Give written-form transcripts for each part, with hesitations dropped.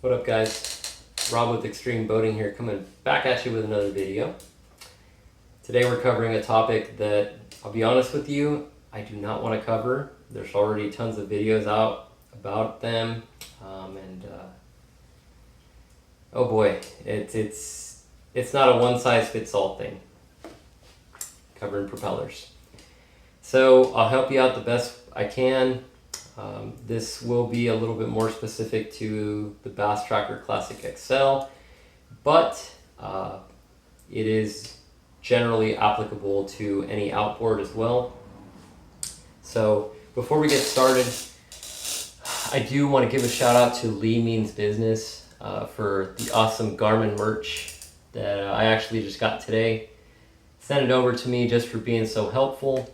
What up, guys? Rob with Extreme Boating here, coming back at you with another video. Today we're covering a topic that, I'll be honest with you, I do not want to cover. There's already tons of videos out about them, oh boy, it's not a one-size-fits-all thing. Covering propellers. So I'll help you out the best I can. This will be a little bit more specific to the Bass Tracker Classic XL, but it is generally applicable to any outboard as well. So before we get started, I do want to give a shout out to Lee Means Business for the awesome Garmin merch that I actually just got today. Sent it over to me just for being so helpful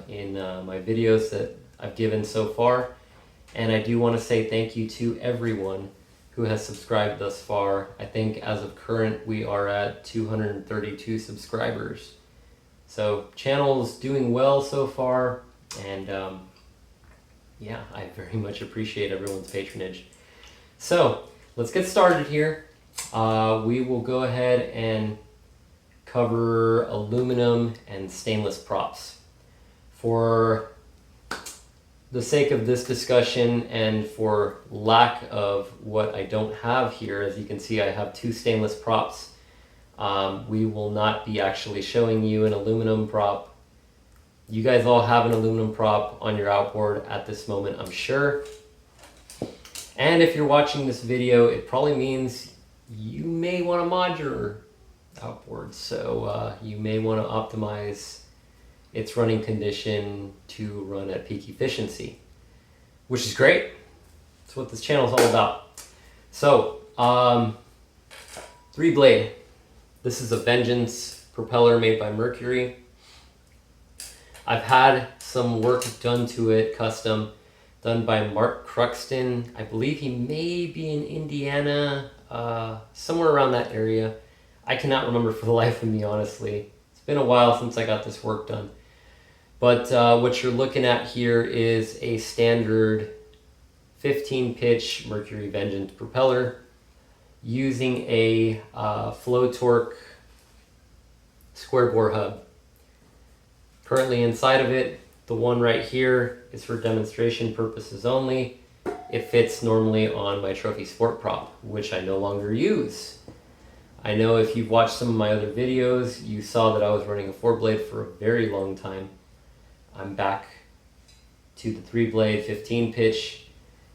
in my videos that I've given so far. And I do want to say thank you to everyone who has subscribed thus far. I think as of current, we are at 232 subscribers. So channel's doing well so far, and yeah, I very much appreciate everyone's patronage. So let's get started here. We will go ahead and cover aluminum and stainless props. For the sake of this discussion and for lack of what I don't have here, as you can see, I have two stainless props. We will not be actually showing you an aluminum prop. You guys all have an aluminum prop on your outboard at this moment, I'm sure. And if you're watching this video, it probably means you may want to mod your outboard. So you may want to optimize its running condition to run at peak efficiency, which is great. That's what this channel is all about. So, 3-blade. This is a Vengeance propeller made by Mercury. I've had some work done to it, custom, done by Mark Cruxton. I believe he may be in Indiana, somewhere around that area. I cannot remember for the life of me, honestly. It's been a while since I got this work done. But what you're looking at here is a standard 15-pitch Mercury Vengeance propeller using a flow torque square bore hub. Currently inside of it, the one right here is for demonstration purposes only. It fits normally on my trophy sport prop, which I no longer use. I know if you've watched some of my other videos, you saw that I was running a 4-blade for a very long time. I'm back to the 3-blade 15-pitch.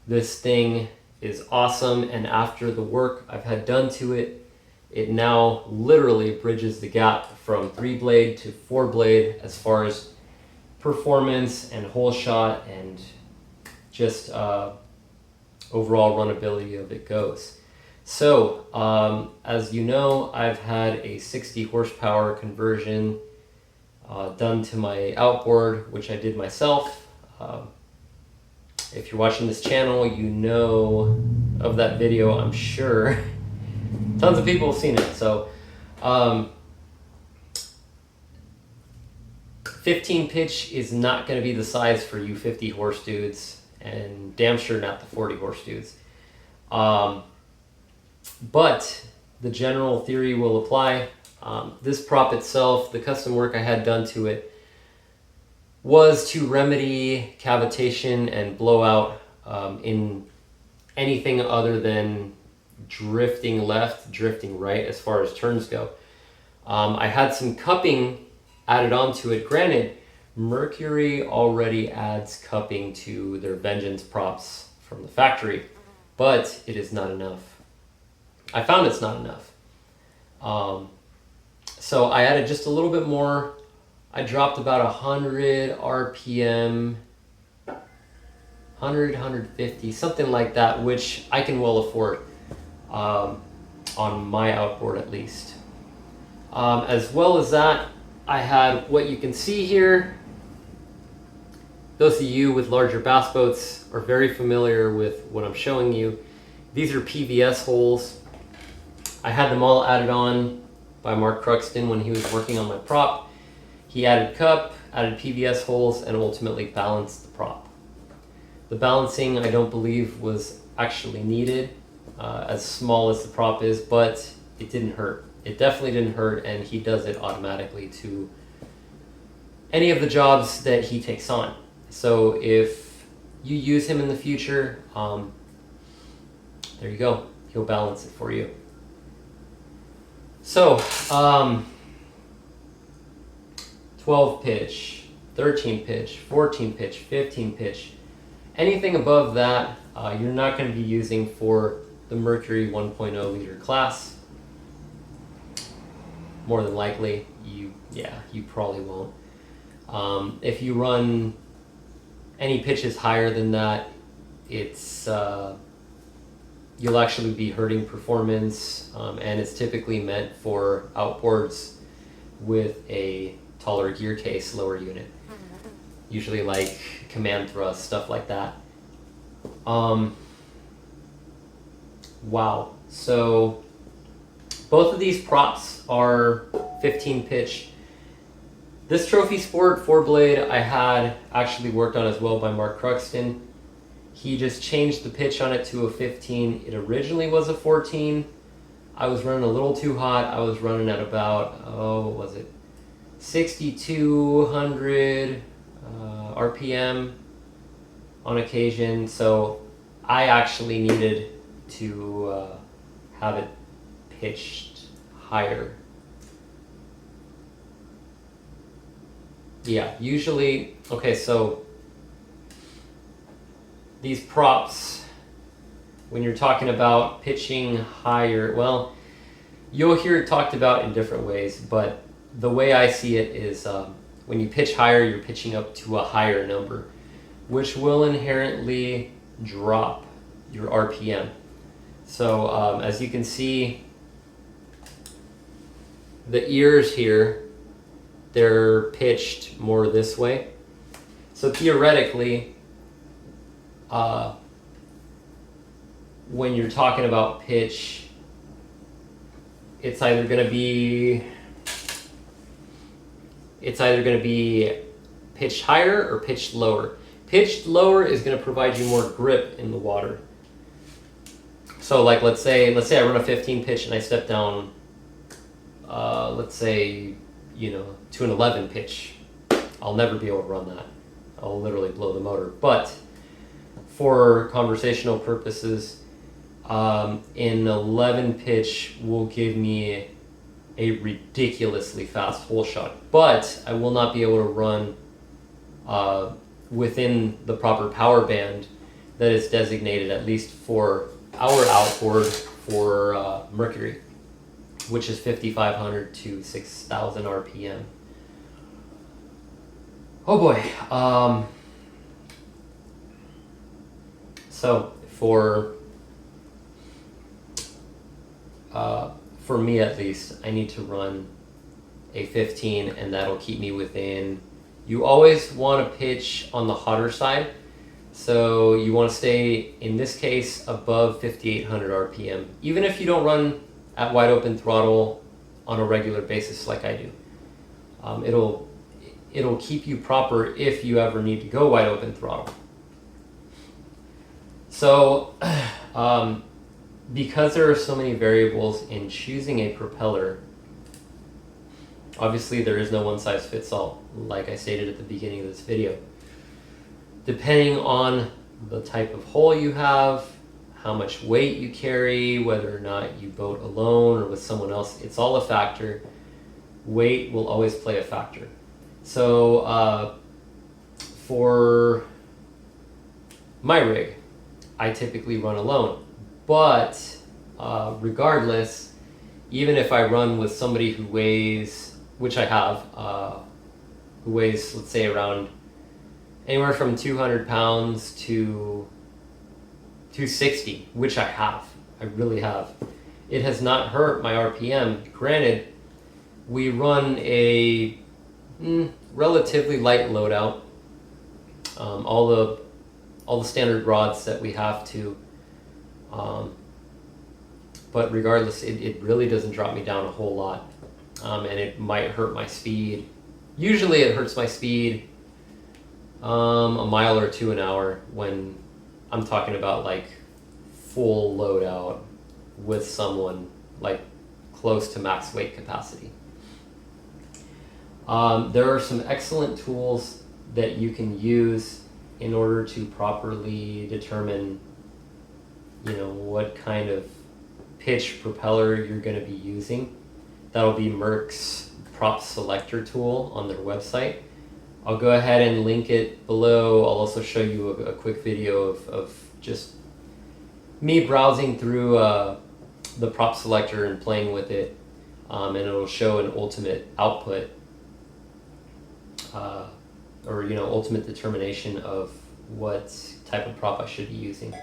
This thing is awesome, and after the work I've had done to it, it now literally bridges the gap from 3-blade to 4-blade as far as performance and hole shot and just overall runnability of it goes. So, as you know, I've had a 60 horsepower conversion done to my outboard, which I did myself. If you're watching this channel, you know of that video, I'm sure. Tons of people have seen it. So 15 pitch is not going to be the size for you 50 horse dudes, and damn sure not the 40 horse dudes. But the general theory will apply. This prop itself, the custom work I had done to it, was to remedy cavitation and blowout in anything other than drifting left, drifting right as far as turns go. I had some cupping added onto it. Granted, Mercury already adds cupping to their Vengeance props from the factory, but it is not enough. I found it's not enough. So I added just a little bit more. I dropped about 100 RPM, 100, 150, something like that, which I can well afford on my outboard at least. As well as that, I had what you can see here. Those of you with larger bass boats are very familiar with what I'm showing you. These are PVS holes. I had them all added on by Mark Cruxton when he was working on my prop. He added cup, added PVS holes, and ultimately balanced the prop. The balancing I don't believe was actually needed. as small as the prop is, but it didn't hurt. It definitely didn't hurt, and he does it automatically to any of the jobs that he takes on. So if you use him in the future, there you go. He'll balance it for you. So, 12 pitch, 13 pitch, 14 pitch, 15 pitch. Anything above that, you're not going to be using for the Mercury 1.0 liter class. More than likely, you probably won't. If you run any pitches higher than that, it's you'll actually be hurting performance, and it's typically meant for outboards with a taller gear case, lower unit, usually like command thrust, stuff like that. Wow. So both of these props are 15 pitch. This Trophy Sport 4-blade I had actually worked on as well by Mark Cruxton. He just changed the pitch on it to a 15. It originally was a 14. I was running a little too hot. I was running at about, what was it? 6,200 RPM on occasion. So I actually needed to have it pitched higher. Yeah, usually, okay, so these props, when you're talking about pitching higher, well, you'll hear it talked about in different ways, but the way I see it is when you pitch higher, you're pitching up to a higher number, which will inherently drop your RPM. So as you can see, the ears here, they're pitched more this way. So theoretically, when you're talking about pitch, it's either going to be pitched higher or pitched lower. Pitched lower is going to provide you more grip in the water. So like let's say I run a 15 pitch and I step down, let's say, to an 11 pitch. I'll never be able to run that. I'll literally blow the motor. But for conversational purposes, an 11 pitch will give me a ridiculously fast hole shot, but I will not be able to run within the proper power band that is designated, at least for our outboard for Mercury, which is 5,500 to 6,000 RPM. Oh boy. So for me at least, I need to run a 15, and that'll keep me within. You always want to pitch on the hotter side. So you want to stay, in this case, above 5,800 RPM, even if you don't run at wide open throttle on a regular basis like I do. It'll keep you proper if you ever need to go wide open throttle. So because there are so many variables in choosing a propeller, obviously there is no one size fits all, like I stated at the beginning of this video. Depending on the type of hull you have, how much weight you carry, whether or not you boat alone or with someone else, it's all a factor. Weight will always play a factor. So for my rig, I typically run alone. But regardless, even if I run with somebody who weighs, which I have, who weighs, let's say, around anywhere from 200 pounds to 260, which I have. I really have. It has not hurt my RPM. Granted, we run a relatively light loadout. All the standard rods that we have to. But regardless, it really doesn't drop me down a whole lot. And it might hurt my speed. Usually it hurts my speed a mile or two an hour when I'm talking about like full loadout, with someone like close to max weight capacity. There are some excellent tools that you can use in order to properly determine, what kind of pitch propeller you're going to be using. That'll be Merck's prop selector tool on their website. I'll go ahead and link it below. I'll also show you a quick video of just me browsing through the prop selector and playing with it, and it'll show an ultimate output, or ultimate determination of what type of prop I should be using.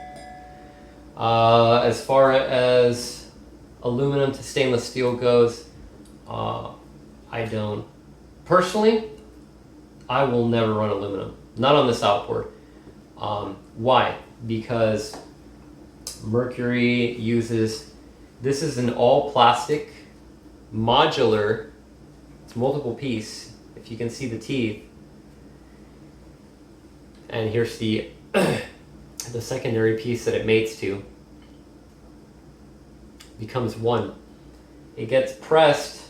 As far as aluminum to stainless steel goes, I don't personally. I will never run aluminum, not on this outboard. Why? Because Mercury uses, this is an all plastic modular, it's multiple piece, if you can see the teeth, and here's the the secondary piece that it mates to, becomes one. It gets pressed,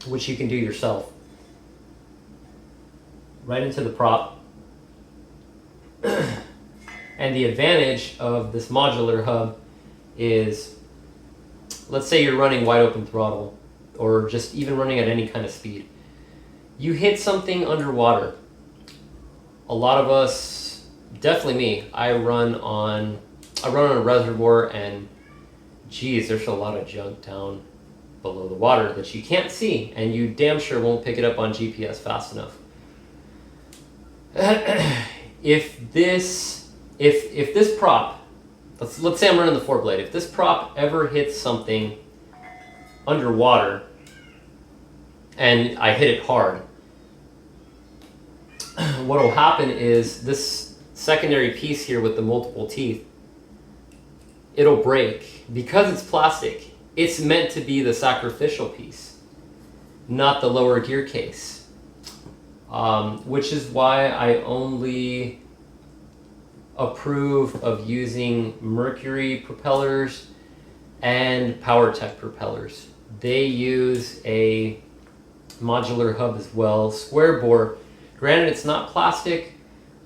which you can do yourself, right into the prop. And the advantage of this modular hub is, let's say you're running wide open throttle, or just even running at any kind of speed. You hit something underwater. A lot of us, definitely me, I run on a reservoir, and geez, there's a lot of junk down below the water that you can't see, and you damn sure won't pick it up on GPS fast enough. If this prop, let's say I'm running the 4-blade, if this prop ever hits something underwater and I hit it hard, what will happen is this secondary piece here with the multiple teeth, it'll break. Because it's plastic, it's meant to be the sacrificial piece, not the lower gear case. Which is why I only approve of using Mercury propellers and PowerTech propellers. They use a modular hub as well, square bore. Granted, it's not plastic,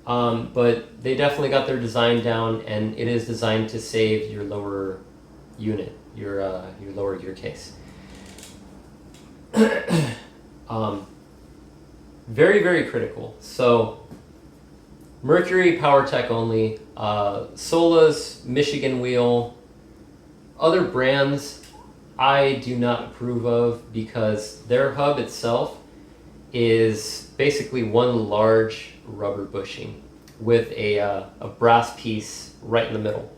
but they definitely got their design down, and it is designed to save your lower unit, your lower gear case. Very, very critical. So Mercury, PowerTech only, Sola's, Michigan Wheel, other brands I do not approve of because their hub itself is basically one large rubber bushing with a brass piece right in the middle.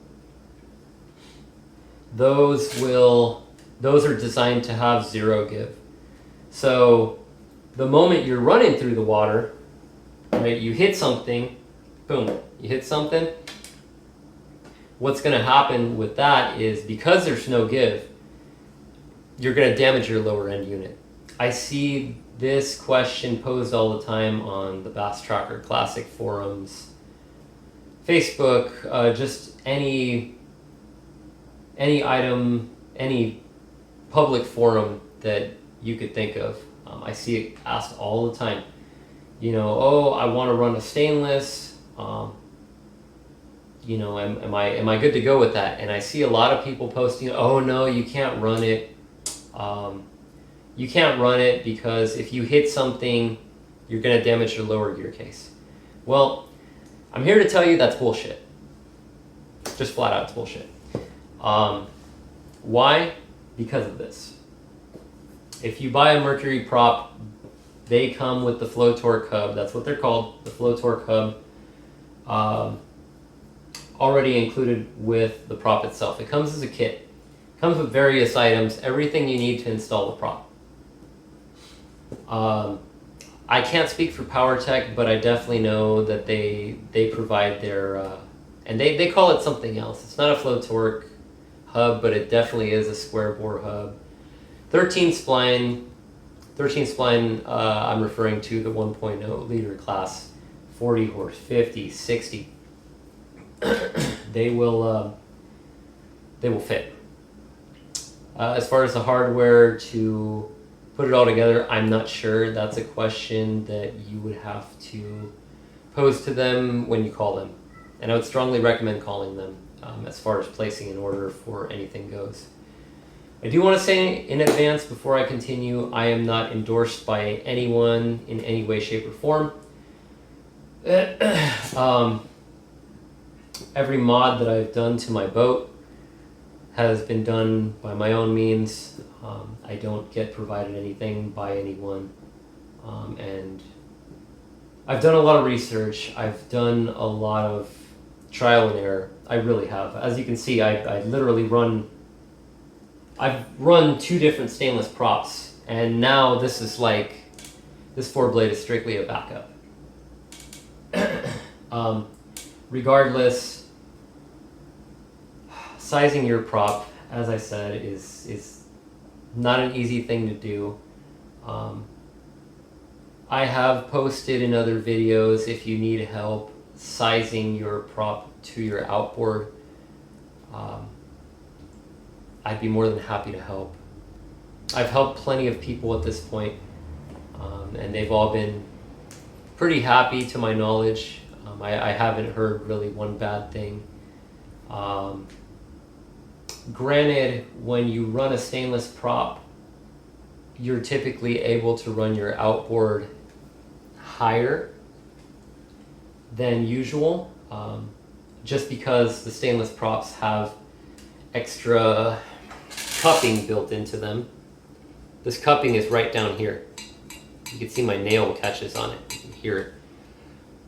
Those are designed to have zero give. So the moment you're running through the water, right, you hit something, boom, you hit something. What's going to happen with that is, because there's no give, you're going to damage your lower end unit. I see this question posed all the time on the Bass Tracker Classic forums, Facebook, just any item, any public forum that you could think of. I see it asked all the time. Oh, I want to run a stainless. Am I good to go with that? And I see a lot of people posting, oh no, you can't run it. You can't run it because if you hit something, you're going to damage your lower gear case. Well, I'm here to tell you that's bullshit. Just flat out, it's bullshit. Why? Because of this. If you buy a Mercury prop, they come with the flow torque hub. That's what they're called, the flow torque hub. Already included with the prop itself. It comes as a kit. It comes with various items, everything you need to install the prop. I can't speak for PowerTech, but I definitely know that they provide their, and they call it something else. It's not a flow torque hub, but it definitely is a square bore hub. 13 spline, I'm referring to the 1.0 liter class, 40 horse, 50, 60. They will fit. As far as the hardware to put it all together, I'm not sure. That's a question that you would have to pose to them when you call them. And I would strongly recommend calling them as far as placing an order for anything goes. I do want to say in advance, before I continue, I am not endorsed by anyone in any way, shape, or form. Every mod that I've done to my boat has been done by my own means. I don't get provided anything by anyone. And I've done a lot of research. I've done a lot of trial and error. I really have. As you can see, I've run 2 different stainless props, and now this is like, this 4-blade is strictly a backup. Regardless, sizing your prop, as I said, is not an easy thing to do. I have posted in other videos if you need help sizing your prop to your outboard. I'd be more than happy to help. I've helped plenty of people at this point, and they've all been pretty happy to my knowledge. I haven't heard really one bad thing. Granted, when you run a stainless prop, you're typically able to run your outboard higher than usual, just because the stainless props have extra cupping built into them. This cupping is right down here. You can see my nail catches on it. You can hear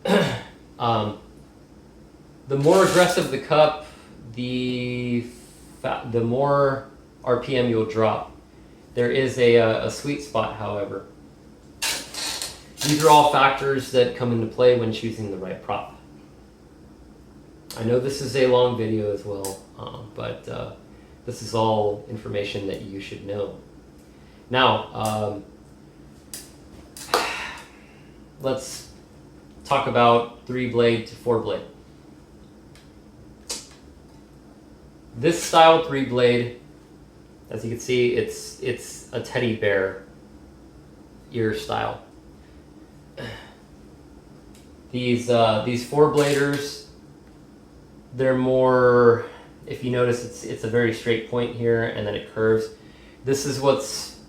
it. The more aggressive the cup, the more RPM you'll drop. There is a sweet spot, however. These are all factors that come into play when choosing the right prop. I know this is a long video as well, but this is all information that you should know. Now, let's talk about 3-blade to 4-blade. This style 3-blade, as you can see, it's a teddy bear ear style. These 4-bladers, they're more, if you notice, it's a very straight point here and then it curves. This is what's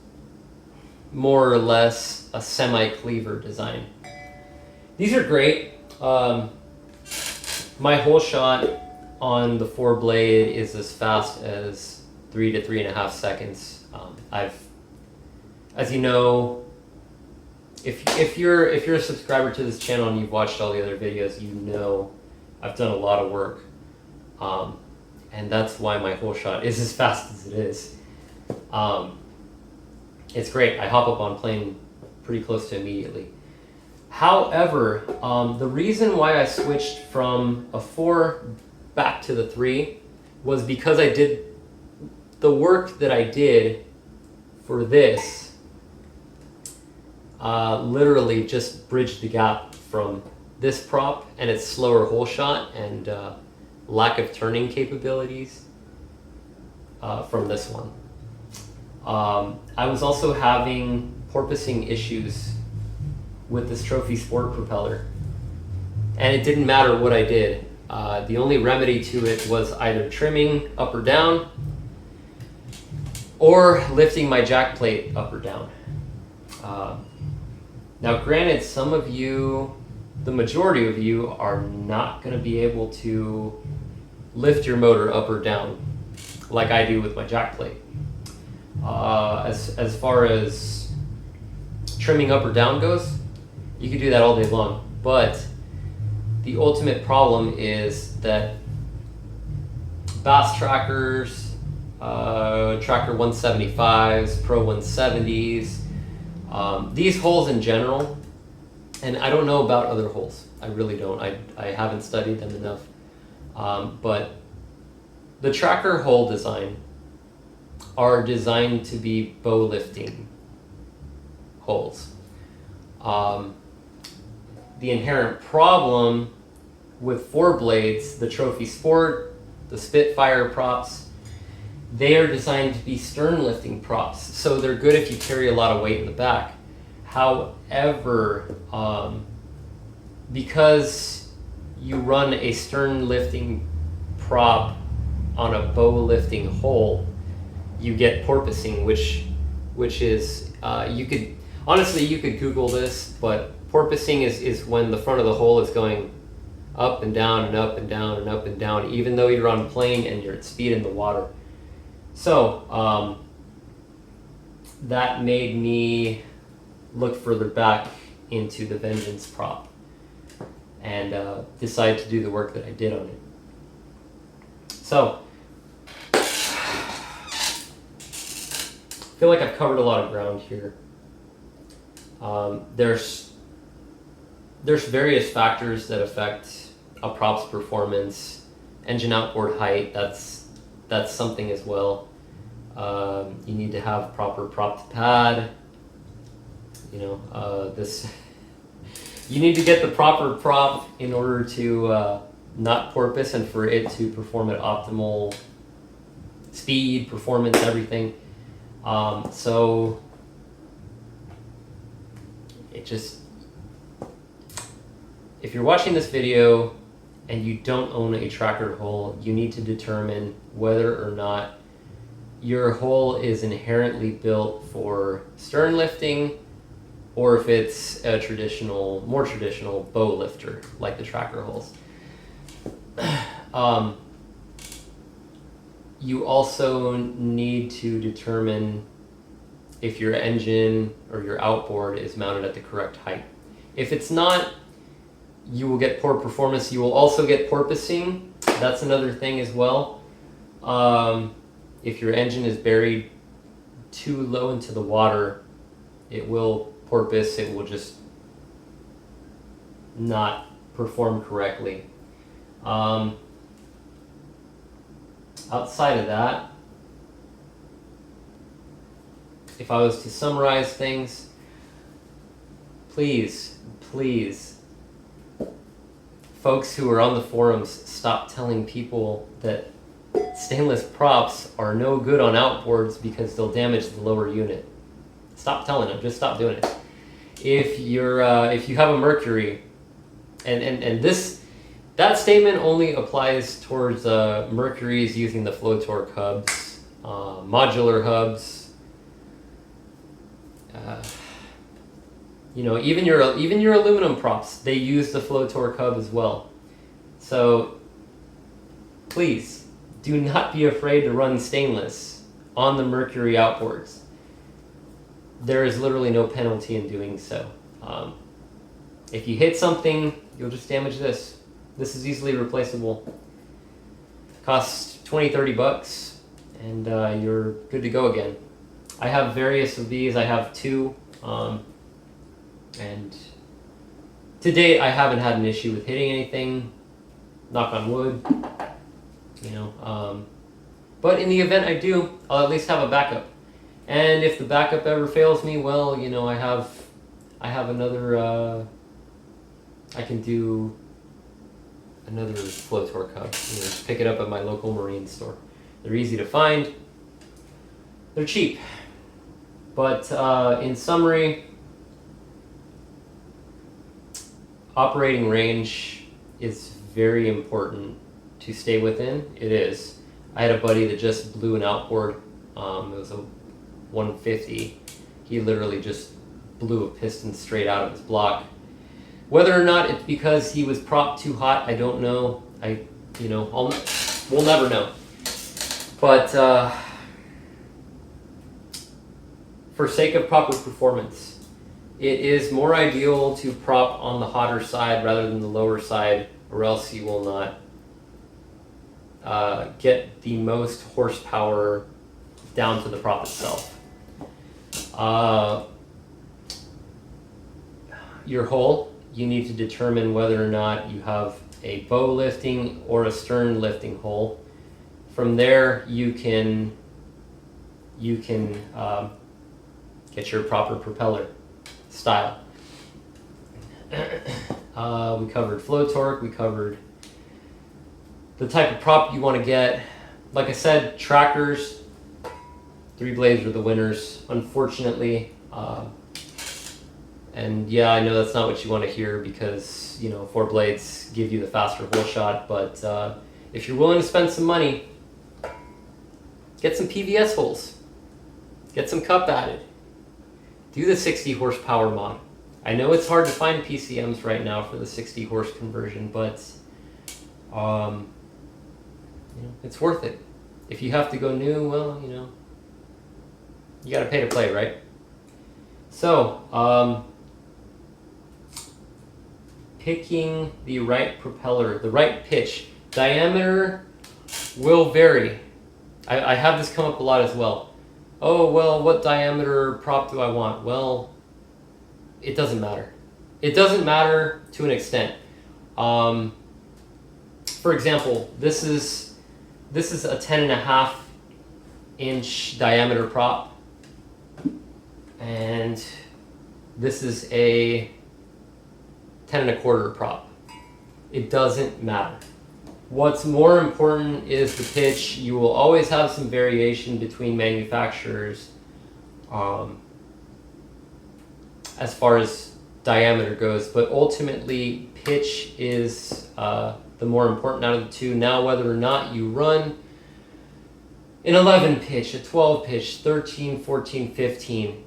more or less a semi-cleaver design. These are great. My hole shot on the 4-blade is as fast as 3 to 3.5 seconds. As you know, if you're a subscriber to this channel and you've watched all the other videos, you know I've done a lot of work, and that's why my hole shot is as fast as it is. It's great. I hop up on plane pretty close to immediately. However, the reason why I switched from a 4 back to the 3 was because I did the work that I did for this. Literally just bridged the gap from this prop and its slower hole shot and lack of turning capabilities from this one. I was also having porpoising issues with this Trophy Sport propeller, and it didn't matter what I did. The only remedy to it was either trimming up or down or lifting my jack plate up or down. Now granted, some of you, the majority of you, are not going to be able to lift your motor up or down like I do with my jack plate. As far as trimming up or down goes, you can do that all day long, but the ultimate problem is that bass trackers, tracker 175s, Pro 170s, these holes in general, and I don't know about other holes, I really don't, I haven't studied them enough, but the tracker hole design are designed to be bow lifting holes. The inherent problem with 4 blades, the Trophy Sport, the Spitfire props, they are designed to be stern lifting props, so they're good if you carry a lot of weight in the back. However, because you run a stern lifting prop on a bow lifting hull, you get porpoising, which is you could Google this, but porpoising is when the front of the hull is going up and down and up and down and up and down, even though you're on plane and you're at speed in the water. So that made me look further back into the Vengeance prop and decide to do the work that I did on it. So I feel like I've covered a lot of ground here. There's various factors that affect a prop's performance. Engine outboard height, that's something as well. You need to have proper prop to pad. You need to get the proper prop in order to not porpoise and for it to perform at optimal speed, performance, everything. So if you're watching this video and you don't own a tracker hull, you need to determine whether or not your hull is inherently built for stern lifting or if it's a more traditional bow lifter like the tracker hulls. You also need to determine if your engine or your outboard is mounted at the correct height. If it's not, you will get poor performance. You will also get porpoising. That's another thing as well. If your engine is buried too low into the water, it will porpoise. It will just not perform correctly. Outside of that, if I was to summarize things, please, folks who are on the forums, stop telling people that stainless props are no good on outboards because they'll damage the lower unit. Stop telling them. Just stop doing it. If you have a Mercury, and that statement only applies towards Mercuries using the flow torque hubs, modular hubs. Even your aluminum props, they use the flow torque hub as well. So please do not be afraid to run stainless on the Mercury outboards. There is literally no penalty in doing so. If you hit something, you'll just damage this. This is easily replaceable. Costs $20-30 and you're good to go again. I have various of these. I have two, and to date I haven't had an issue with hitting anything, knock on wood, but in the event I do, I'll at least have a backup. And if the backup ever fails me, well, I have another, I can do another flow torque hub. Just pick it up at my local marine store. They're easy to find. They're cheap. But in summary, operating range is very important to stay within. It is. I had a buddy that just blew an outboard. It was a 150. He literally just blew a piston straight out of his block. Whether or not it's because he was propped too hot, I don't know. We'll never know. But for sake of proper performance, it is more ideal to prop on the hotter side rather than the lower side, or else you will not get the most horsepower down to the prop itself. Your hull, you need to determine whether or not you have a bow lifting or a stern lifting hull. From there, you can get your proper propeller style. We covered flow torque. We covered the type of prop you want to get. Like I said, trackers, 3 blades are the winners, unfortunately. And yeah, I know that's not what you want to hear because, 4 blades give you the faster hole shot. But if you're willing to spend some money, get some PVS holes. Get some cup added. Do the 60 horsepower mod. I know it's hard to find PCMs right now for the 60 horse conversion, but it's worth it. If you have to go new, well, you got to pay to play, right? So, picking the right propeller, the right pitch. Diameter will vary. I have this come up a lot as well. Oh, well, what diameter prop do I want? Well, it doesn't matter. It doesn't matter to an extent. For example, this is a 10.5 inch diameter prop, and this is a 10.25 prop. It doesn't matter. What's more important is the pitch. You will always have some variation between manufacturers as far as diameter goes, but ultimately pitch is the more important out of the two. Now, whether or not you run an 11 pitch, a 12 pitch, 13, 14, 15,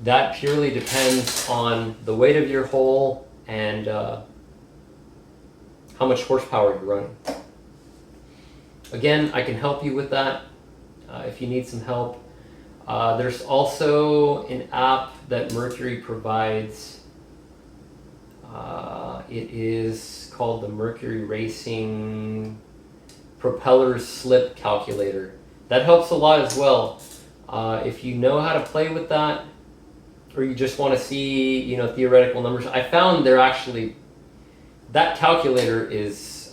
that purely depends on the weight of your hole and how much horsepower you're running. Again, I can help you with that if you need some help. There's also an app that Mercury provides. It is called the Mercury Racing Propellers Slip Calculator. That helps a lot as well. If you know how to play with that, or you just want to see, theoretical numbers, I found that calculator is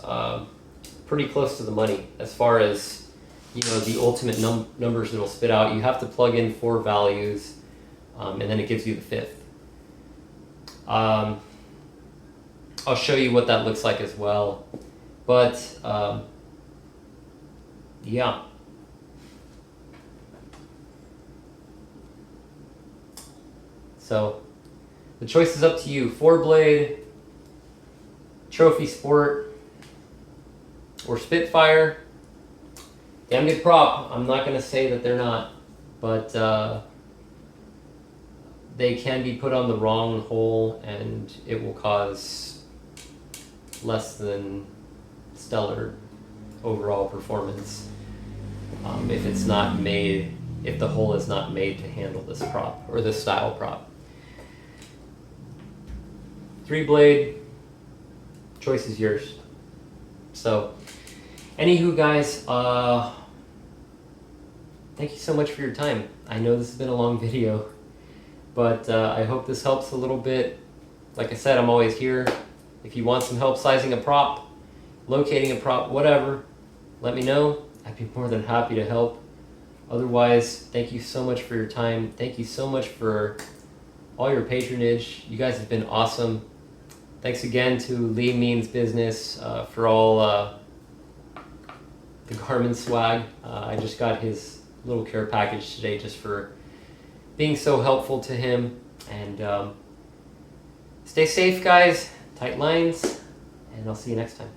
pretty close to the money as far as, the ultimate numbers it'll spit out. You have to plug in 4 values, and then it gives you the 5th. I'll show you what that looks like as well. But, yeah. So, the choice is up to you. 4-blade, Trophy Sport, or Spitfire. Damn good prop. I'm not going to say that they're not, but they can be put on the wrong hole and it will cause less than stellar overall performance if the hole is not made to handle this prop or this style prop. 3-blade, choice is yours. So, anywho, guys, thank you so much for your time. I know this has been a long video, but I hope this helps a little bit. Like I said, I'm always here. If you want some help sizing a prop, locating a prop, whatever, let me know. I'd be more than happy to help. Otherwise, thank you so much for your time. Thank you so much for all your patronage. You guys have been awesome. Thanks again to Lee Means Business for all the Garmin swag. I just got his little care package today just for being so helpful to him. And stay safe, guys. Tight lines. And I'll see you next time.